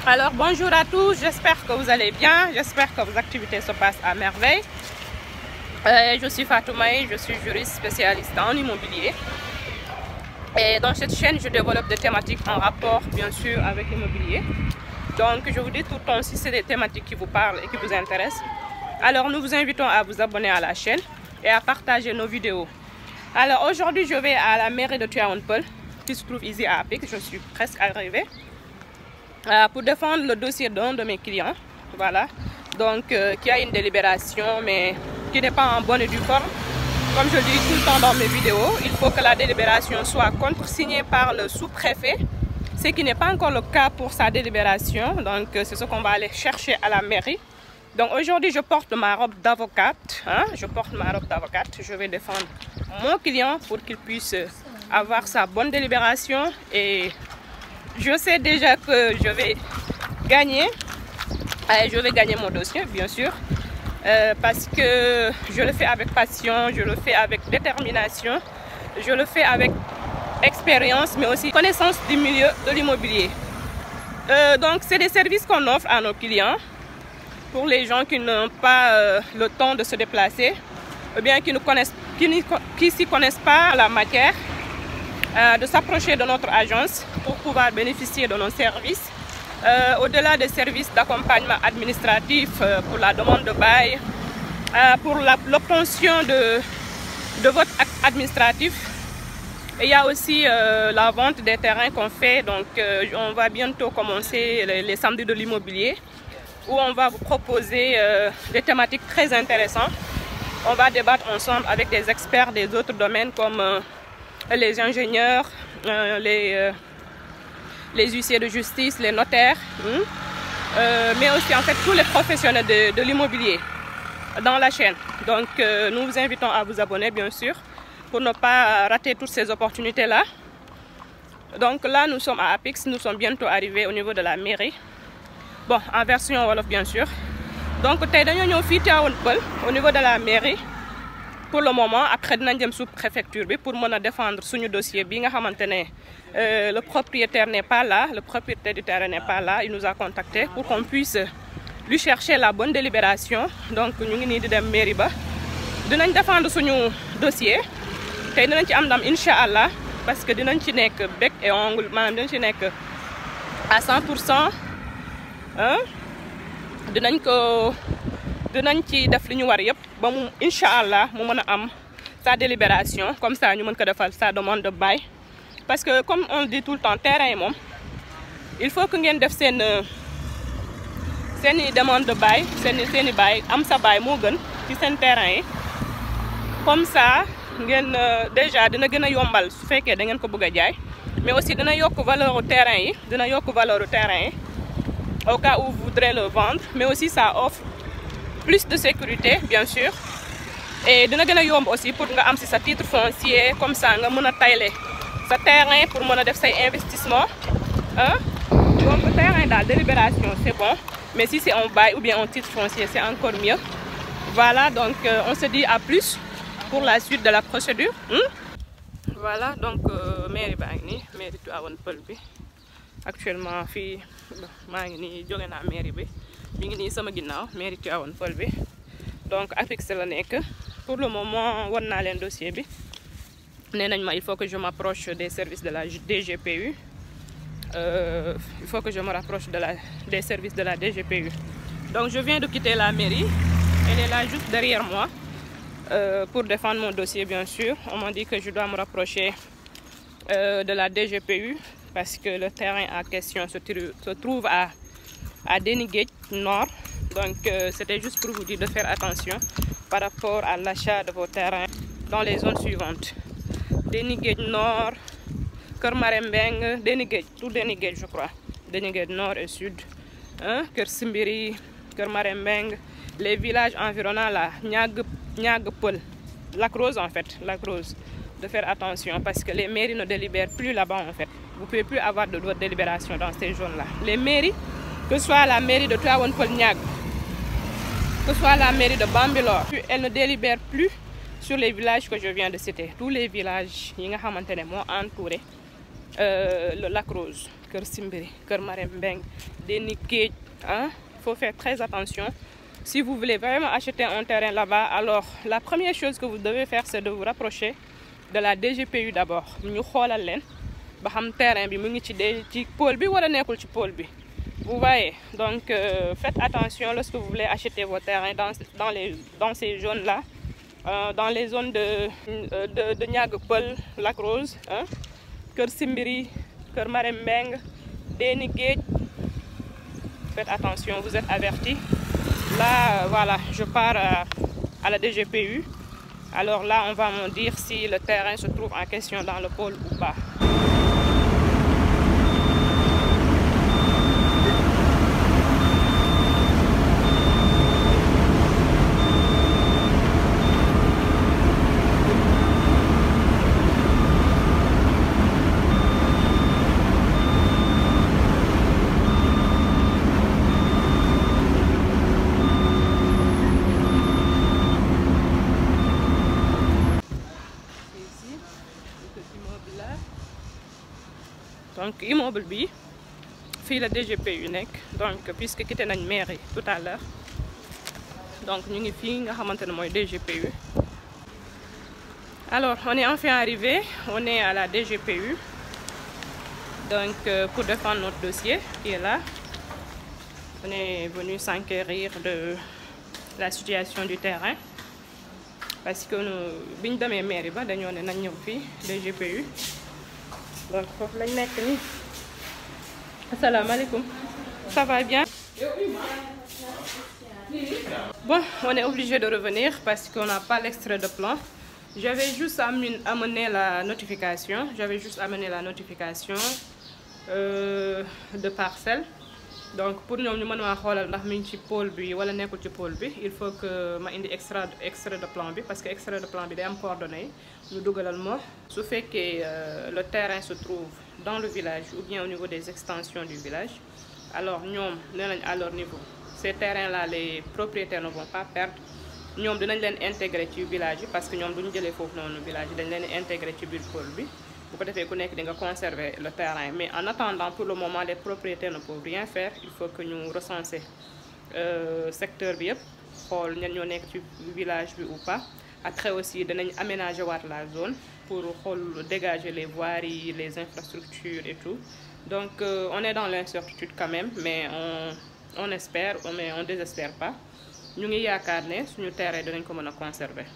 Alors bonjour à tous, j'espère que vous allez bien, j'espère que vos activités se passent à merveille. Je suis Fatoumata, je suis juriste spécialiste en immobilier. Et dans cette chaîne, je développe des thématiques en rapport bien sûr avec l'immobilier. Donc je vous dis tout le temps si c'est des thématiques qui vous parlent et qui vous intéressent. Alors nous vous invitons à vous abonner à la chaîne et à partager nos vidéos. Alors aujourd'hui je vais à la mairie de Tivaouane Peulh qui se trouve ici à Apix, je suis presque arrivée. Pour défendre le dossier d'un de mes clients, voilà, donc qui a une délibération mais qui n'est pas en bonne et due forme. Comme je le dis tout le temps dans mes vidéos, il faut que la délibération soit contresignée par le sous-préfet, ce qui n'est pas encore le cas pour sa délibération, donc c'est ce qu'on va aller chercher à la mairie. Donc aujourd'hui je porte ma robe d'avocate, je vais défendre mon client pour qu'il puisse avoir sa bonne délibération et je sais déjà que je vais gagner mon dossier bien sûr parce que je le fais avec passion, je le fais avec détermination, je le fais avec expérience mais aussi connaissance du milieu de l'immobilier. Donc c'est des services qu'on offre à nos clients pour les gens qui n'ont pas le temps de se déplacer ou bien qui s'y connaissent pas la matière. De s'approcher de notre agence pour pouvoir bénéficier de nos services. Au-delà des services d'accompagnement administratif pour la demande de bail, pour l'obtention de votre acte administratif. Et il y a aussi la vente des terrains qu'on fait. Donc on va bientôt commencer les samedis de l'immobilier où on va vous proposer des thématiques très intéressantes. On va débattre ensemble avec des experts des autres domaines comme les ingénieurs, les huissiers de justice, les notaires, mais aussi en fait tous les professionnels de l'immobilier dans la chaîne. Donc nous vous invitons à vous abonner bien sûr pour ne pas rater toutes ces opportunités là. Donc là nous sommes à Apix, nous sommes bientôt arrivés au niveau de la mairie. Bon, en version Wolof bien sûr. Donc tey dañoo ñëw fii Tivaouane Peulh au niveau de la mairie. Pour le moment après dinañ dem sous préfecture bi pour mën défendre suñu dossier bi nga xamantene le propriétaire n'est pas là, le propriétaire du terrain n'est pas là, il nous a contacté pour qu'on puisse lui chercher la bonne délibération. Donc ñu ngi nii di dem mairie ba dinañ défendre suñu dossier tey dinañ ci am ndam inshallah parce que dinañ ci nekk bec et ongle maanaam dinañ ci nekk à 100%. dinañ ci def li ñu war yëpp ba mu inshallah mu mën am sa délibération comme ça ñu mën ko defal sa demande de bail parce que comme on dit tout le temps terrain yi moom il faut que ngeen def seen demande de bail seen bail am sa bail moo gën ci seen terrain yi comme ça ngeen déjà dina gën a yombal su fekkee da ngeen ko bëgg a jaay mais aussi dina yokk valeur terrain yi au cas où vous voudrez le vendre mais aussi ça offre plus de sécurité bien sûr et dina gën a yomb aussi pour nga am ci sa titre foncier comme ça nga mën a tayle sa terrain pour mën a def say investissement donc terrain daal délibération c'est bon mais si c'est un bail ou bien un titre foncier c'est encore mieux. Voilà donc on se dit à plus pour la suite de la procédure. Voilà donc mairie baa ngi nii mairie Tivaouane Peulh bi actuellement fii maa ngi nii jóge naa mairie bi mi ngi nii sama ginnaaw mairie Tivaouane Peulh bi donc Apix la nekk pour le moment war naa leen dossier bi nee nañ ma il faut que je m'approche des services de la DGPU il faut que je me rapproche des services de la DGPU. Donc je viens de quitter la mairie, elle est là juste derrière moi pour défendre mon dossier bien sûr. On m'a dit que je dois me rapprocher de la DGPU parce que le terrain en question se trouve à Déni-Guedj Nord. Donc c'était juste pour vous dire de faire attention par rapport à l'achat de vos terrains dans les zones suivantes. Déni-Guedj Nord, Kër Marembeng, Déni-Guedj, tout Déni-Guedj je crois. Déni-Guedj Nord et Sud, Kër Simbiri, Kër Marembeng, les villages environnants là, Niag Peulh, Lac Rose en fait, Lac Rose. De faire attention parce que les mairies ne délibèrent plus là-bas en fait. Vous ne pouvez plus avoir de droit de délibération dans ces zones-là. Les mairies, que ce soit la mairie de Tivaouane Peulh Niag, que ce soit la mairie de Bambilor, elles ne délibèrent plus sur les villages que je viens de citer. Tous les villages qui ont entouré le lac Rose, Kër Simbiri, Kër Marème Mbeng, Déni Géej. Hein? Il faut faire très attention. Si vous voulez vraiment acheter un terrain là-bas, alors la première chose que vous devez faire, c'est de vous rapprocher de la DGPU d'abord. Ñu xoolal leen ba xam terrain bi mu ngi ci pôle bi wala nekkul ci pôle bi. Vous voyez, donc faites attention lorsque vous voulez acheter vos terrains dans ces zones-là, dans les zones de Niaga Peulh, Lac Rose, hein? Kër Simbiri, Kër Marème Mbeng, Déni Géej. Faites attention, vous êtes avertis. Là, voilà, je pars à la DGPU. Alors là, on va me dire si le terrain se trouve en question dans le pôle ou pas. Donc immeuble bi fii la DGPU nekk donc puisque quitté nañ mairie tout à l'heure donc ñu ngi fii nga xamante ne mooy DGPU. Alors on est enfin arrivé, on est à la DGPU donc pour défendre notre dossier qui est là. On est venu s'enquérir de la situation du terrain parce que bi ñu demee mairie ba dañoo ne nañ ñëw fii DGPU. Donc foofu lañ nekk nii. Asalaamaaleykum. Ça va bien? Bon, on est obligé de revenir parce qu'on n'a pas l'extrait de plan. J'avais juste amené la notification. De parcelle. Donc pour ñoom ñu mën a xoolal ndax mi ngi ci pôle bi wala nekkul ci pôle bi il faut que ma indi extrait de plan bi parce que extrait de plan bi day am coordonnées ñu dugalal ma su fekkee le terrain se trouve dans le village ou bien au niveau des extensions du village alors ñoom nee nañ à leur niveau ces terrains là les propriétaires ne vont pas perdre ñoom dinañ leen intégrer ci village yi parce que ñoom duñu jëlee foofu noonu village yi dañ leen intégrer ci biir pôle bi bu ko defee ku nekk di nga conserver le terrain mais en attendant pour le moment les propriétaires ne peuvent rien faire il faut que ñu recenser secteur bi yëpp xool ñan ñoo nekk ci village bi ou pas après aussi danañ aménager waat la zone pour xool dégager les voiries les infrastructures et tout donc on est dans l'incertitude quand même mais on espère mais on désespère pas ñu ngi yaakaar ne suñu terrain dinañ ko mën a conserver.